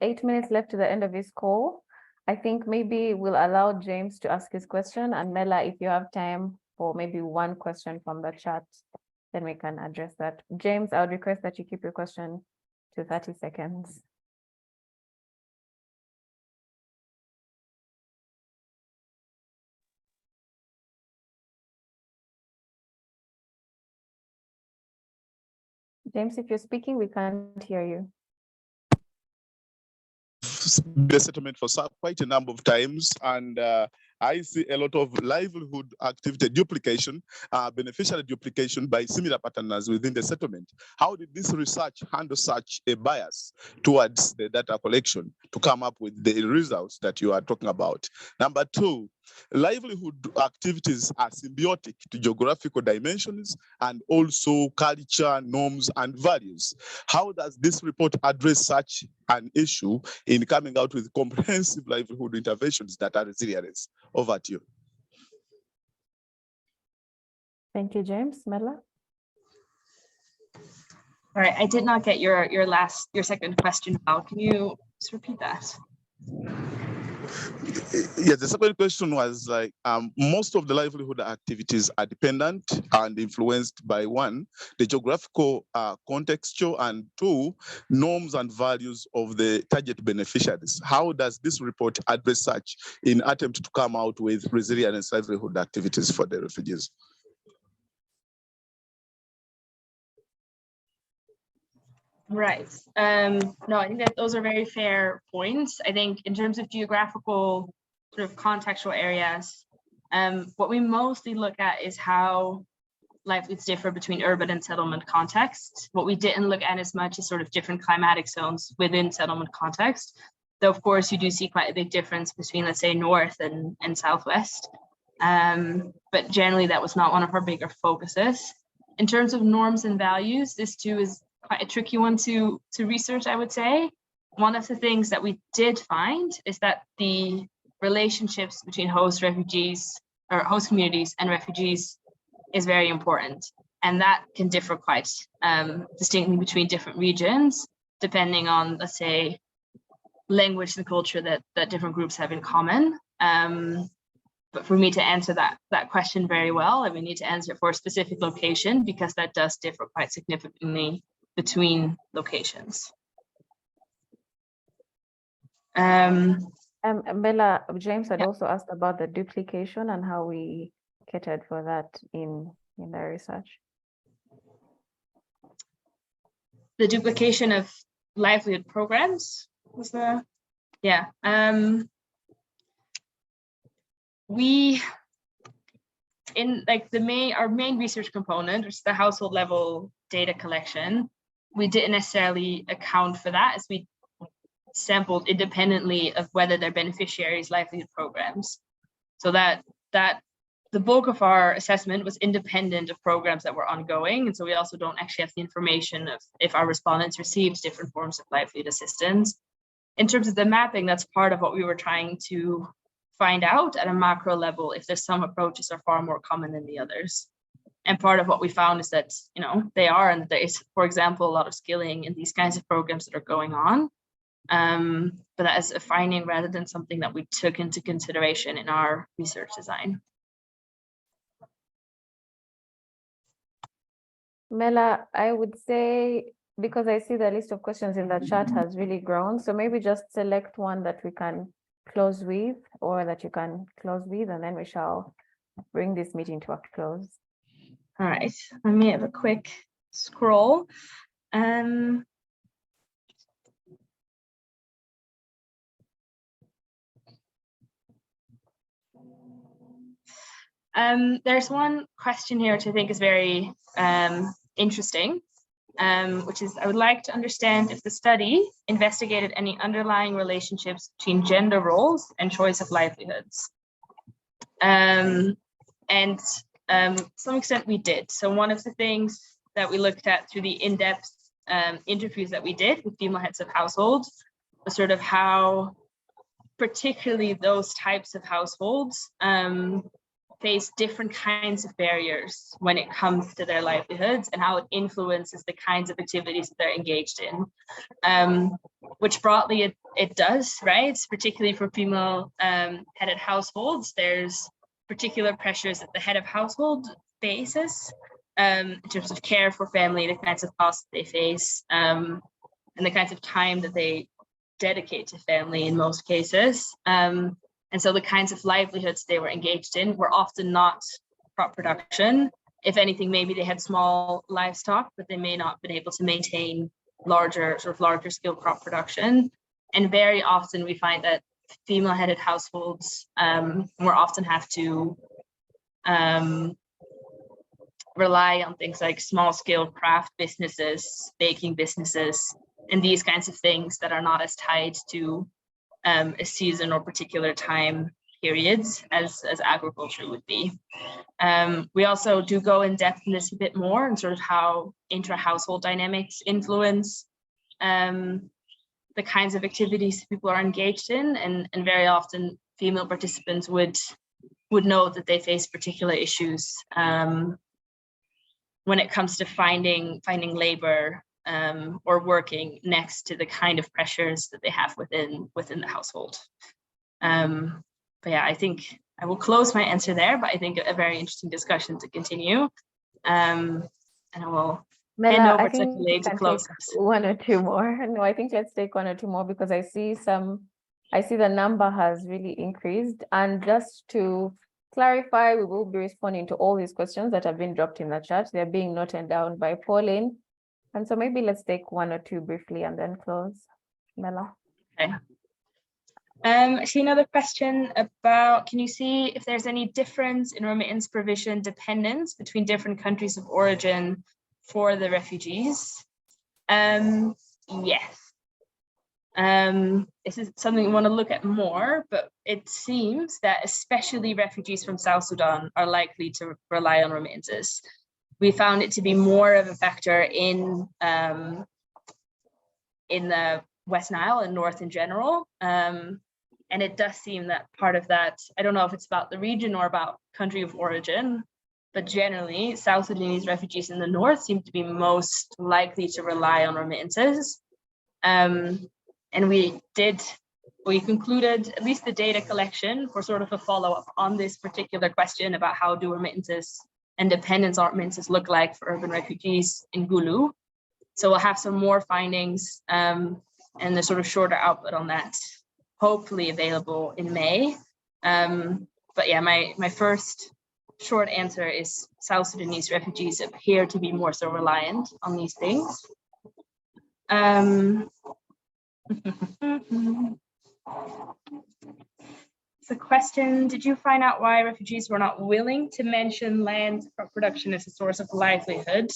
8 minutes left to the end of this call. I think maybe we'll allow James to ask his question, and Mela, if you have time for maybe one question from the chat, then we can address that. James, I would request that you keep your question to 30 seconds. James, if you're speaking, we can't hear you. The settlement for quite a number of times, and I see a lot of livelihood activity duplication, beneficiary duplication by similar partners within the settlement. How did this research handle such a bias towards the data collection to come up with the results that you are talking about? Number two, livelihood activities are symbiotic to geographical dimensions and also culture, norms, and values. How does this report address such an issue in coming out with comprehensive livelihood interventions that are resilient? Over to you. Thank you, James. Mela? All right, I did not get your second question now. Can you just repeat that? Yeah, the second question was like, most of the livelihood activities are dependent and influenced by one, the geographical contextual, and two, norms and values of the target beneficiaries. How does this report address such in attempt to come out with resilience livelihood activities for the refugees? Right. No, I think that those are very fair points. I think in terms of geographical sort of contextual areas, what we mostly look at is how livelihoods differ between urban and settlement contexts. What we didn't look at as much is sort of different climatic zones within settlement context. Though, of course, you do see quite a big difference between, let's say, north and southwest. But generally, that was not one of our bigger focuses. In terms of norms and values, this too is quite a tricky one to research, I would say. One of the things that we did find is that the relationships between host refugees or host communities and refugees is very important. And that can differ quite distinctly between different regions, depending on, let's say, language and culture that different groups have in common. But for me to answer that question very well, I would need to answer it for a specific location, because that does differ quite significantly between locations. Bella, James had Yeah. also asked about the duplication and how we catered for that in the research. The duplication of livelihood programs was the, yeah. We, in like our main research component, which is the household level data collection, we didn't necessarily account for that, as we sampled independently of whether they're beneficiaries' livelihood programs. So that the bulk of our assessment was independent of programs that were ongoing. And so we also don't actually have the information of if our respondents received different forms of livelihood assistance. In terms of the mapping, that's part of what we were trying to find out at a macro level, if there's some approaches are far more common than the others. And part of what we found is that, you know, they are, and there is, for example, a lot of skilling in these kinds of programs that are going on. But that is a finding rather than something that we took into consideration in our research design. Mela, I would say, because I see the list of questions in the chat has really grown, so maybe just select one that we can close with, or that you can close with, and then we shall bring this meeting to a close. All right, let me have a quick scroll. There's one question here which I think is very interesting, which is, I would like to understand if the study investigated any underlying relationships between gender roles and choice of livelihoods. And to some extent we did. So one of the things that we looked at through the in-depth interviews that we did with female heads of households was sort of how particularly those types of households face different kinds of barriers when it comes to their livelihoods, and how it influences the kinds of activities that they're engaged in, which broadly it does, right? Particularly for female headed households, there's particular pressures that the head of household faces in terms of care for family, the kinds of costs they face, and the kinds of time that they dedicate to family in most cases. And so the kinds of livelihoods they were engaged in were often not crop production. If anything, maybe they had small livestock, but they may not have been able to maintain larger scale crop production. And very often we find that female-headed households more often have to rely on things like small-scale craft businesses, baking businesses, and these kinds of things that are not as tied to a season or particular time periods as agriculture would be. We also do go in depth in this a bit more and sort of how intra-household dynamics influence the kinds of activities people are engaged in, and very often female participants would know that they face particular issues when it comes to finding labor or working next to the kind of pressures that they have within the household. But yeah, I think I will close my answer there, but I think a very interesting discussion to continue. And I will hand over to Khaled to close. One or two more. No, I think let's take one or two more because I see the number has really increased. And just to clarify, we will be responding to all these questions that have been dropped in the chat. They're being noted down by Pauline. And so maybe let's take one or two briefly and then close. Mela. Okay. I see another question about, can you see if there's any difference in remittance provision dependence between different countries of origin for the refugees? Yes. This is something we want to look at more, but it seems that especially refugees from South Sudan are likely to rely on remittances. We found it to be more of a factor in the West Nile and North in general. And it does seem that part of that, I don't know if it's about the region or about country of origin, but generally South Sudanese refugees in the North seem to be most likely to rely on remittances. And we concluded at least the data collection for sort of a follow-up on this particular question about how do remittances and dependence on remittances look like for urban refugees in Gulu. So we'll have some more findings and a sort of shorter output on that, hopefully available in May. But yeah, my first short answer is South Sudanese refugees appear to be more so reliant on these things. It's a question, did you find out why refugees were not willing to mention land crop production as a source of livelihood?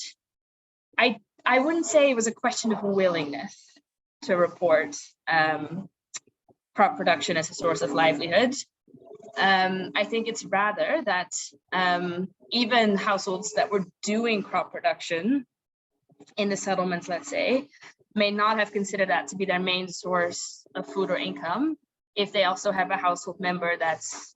I wouldn't say it was a question of willingness to report crop production as a source of livelihood. I think it's rather that even households that were doing crop production in the settlements, let's say, may not have considered that to be their main source of food or income if they also have a household member that's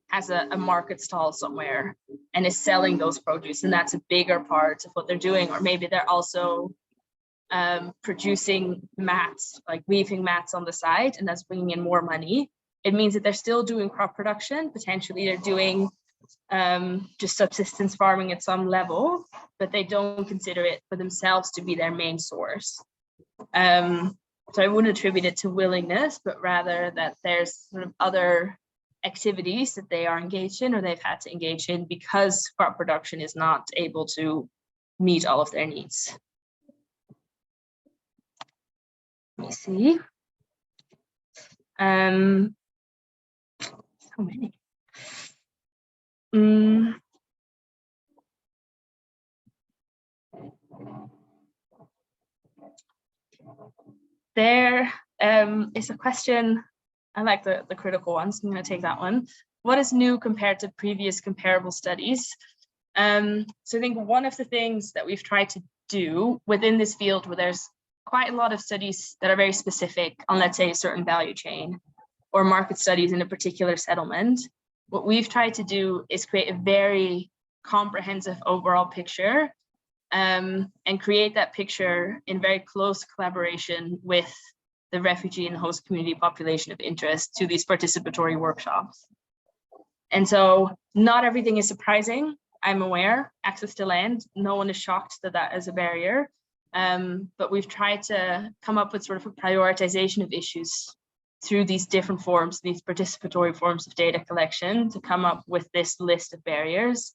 has a market stall somewhere and is selling those produce, and that's a bigger part of what they're doing. Or maybe they're also producing mats, like weaving mats on the side, and that's bringing in more money. It means that they're still doing crop production. Potentially they're doing just subsistence farming at some level, but they don't consider it for themselves to be their main source. So I wouldn't attribute it to willingness, but rather that there's sort of other activities that they are engaged in or they've had to engage in because crop production is not able to meet all of their needs. Let me see. So many. There is a question, I like the critical ones, I'm going to take that one. What is new compared to previous comparable studies? So I think one of the things that we've tried to do within this field where there's quite a lot of studies that are very specific on, let's say, a certain value chain or market studies in a particular settlement, what we've tried to do is create a very comprehensive overall picture and create that picture in very close collaboration with the refugee and host community population of interest to these participatory workshops. And so not everything is surprising. I'm aware, access to land, no one is shocked that that is a barrier. But we've tried to come up with sort of a prioritization of issues through these different forms, these participatory forms of data collection, to come up with this list of barriers.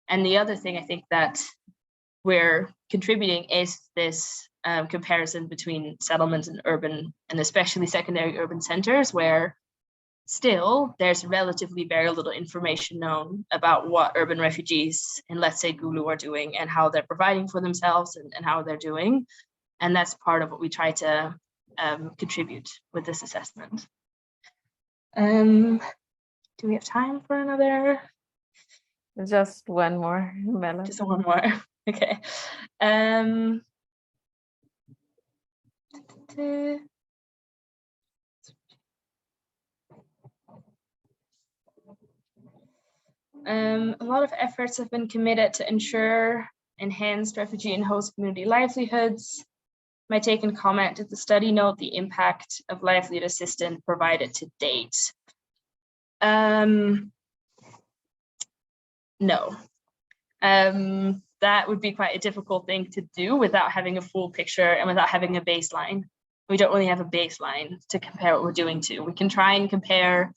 And the other thing I think that we're contributing is this comparison between settlements and urban, and especially secondary urban centers, where still there's relatively very little information known about what urban refugees in, let's say, Gulu are doing and how they're providing for themselves and how they're doing. And that's part of what we try to contribute with this assessment. Do we have time for another? Just one more, Mela. Just one more. Okay. A lot of efforts have been committed to ensure enhanced refugee and host community livelihoods. My take and comment at the study note the impact of livelihood assistance provided to date. No. That would be quite a difficult thing to do without having a full picture and without having a baseline. We don't really have a baseline to compare what we're doing to. We can try and compare,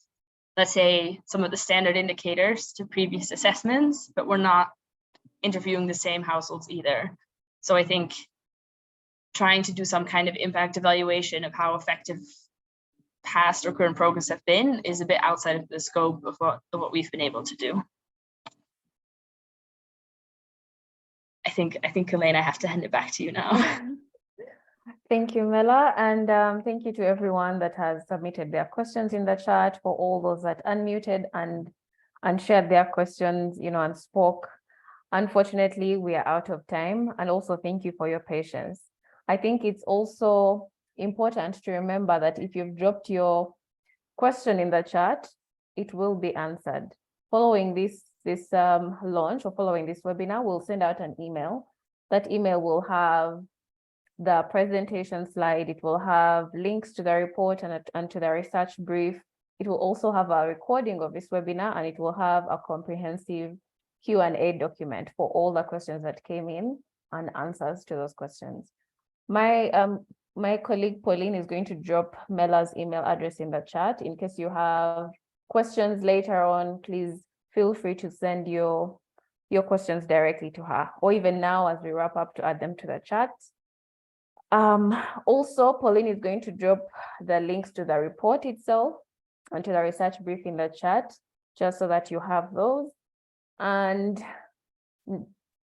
let's say, some of the standard indicators to previous assessments, but we're not interviewing the same households either. So I think trying to do some kind of impact evaluation of how effective past or current programs have been is a bit outside of the scope of what we've been able to do. I think, Elaine, I have to hand it back to you now. Thank you, Mela, and thank you to everyone that has submitted their questions in the chat, for all those that unmuted and shared their questions, and spoke. Unfortunately, we are out of time, and also thank you for your patience. I think it's also important to remember that if you've dropped your question in the chat, it will be answered. Following this launch, or following this webinar, we'll send out an email. That email will have the presentation slide, it will have links to the report and to the research brief. It will also have a recording of this webinar, and it will have a comprehensive Q&A document for all the questions that came in and answers to those questions. My colleague Pauline is going to drop Mela's email address in the chat. In case you have questions later on, please feel free to send your questions directly to her, or even now as we wrap up, to add them to the chat. Also, Pauline is going to drop the links to the report itself and to the research brief in the chat, just so that you have those. And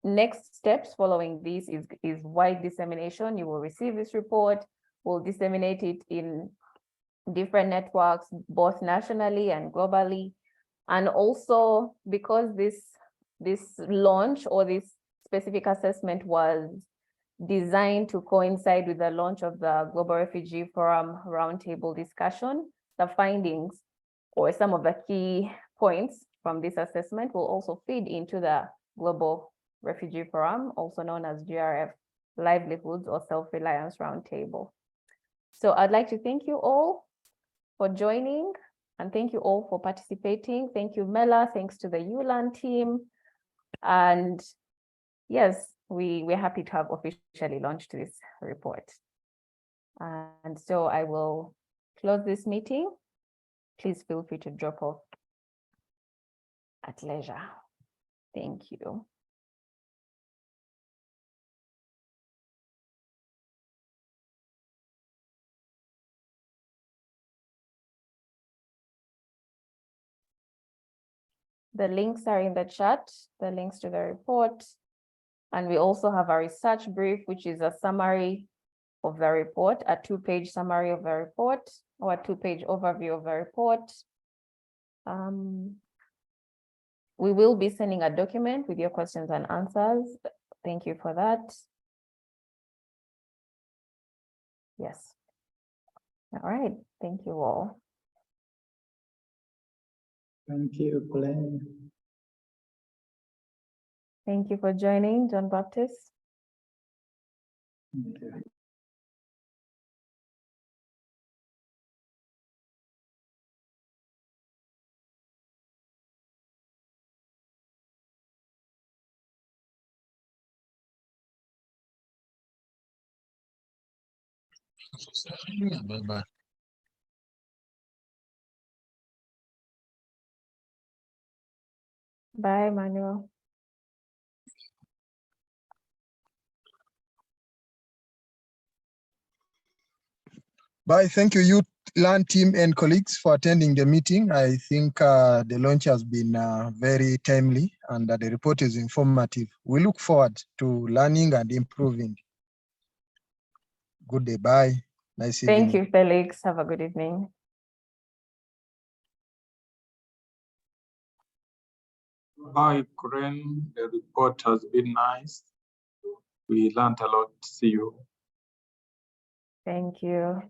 next steps following this is wide dissemination. You will receive this report, we'll disseminate it in different networks, both nationally and globally. And also, because this launch or this specific assessment was designed to coincide with the launch of the Global Refugee Forum Roundtable discussion, the findings or some of the key points from this assessment will also feed into the Global Refugee Forum, also known as GRF Livelihoods or Self-Reliance Roundtable. So I'd like to thank you all for joining, and thank you all for participating. Thank you, Mela. Thanks to the ULAN team. And yes, we're happy to have officially launched this report. And so I will close this meeting. Please feel free to drop off at leisure. Thank you. The links are in the chat, the links to the report. And we also have a research brief, which is a summary of the report, a 2-page summary of the report, or a 2-page overview of the report. We will be sending a document with your questions and answers. Thank you for that. Yes. All right. Thank you all. Thank you, Glenn. Thank you for joining, John Baptist. Thank you. Bye-bye. Bye, Manuel. Bye. Thank you, Youth Learn team and colleagues for attending the meeting. I think the launch has been very timely and the report is informative. We look forward to learning and improving. Good day. Bye. Nice evening. Thank you, Felix. Have a good evening. Bye, Corinne. The report has been nice. We learned a lot. See you. Thank you.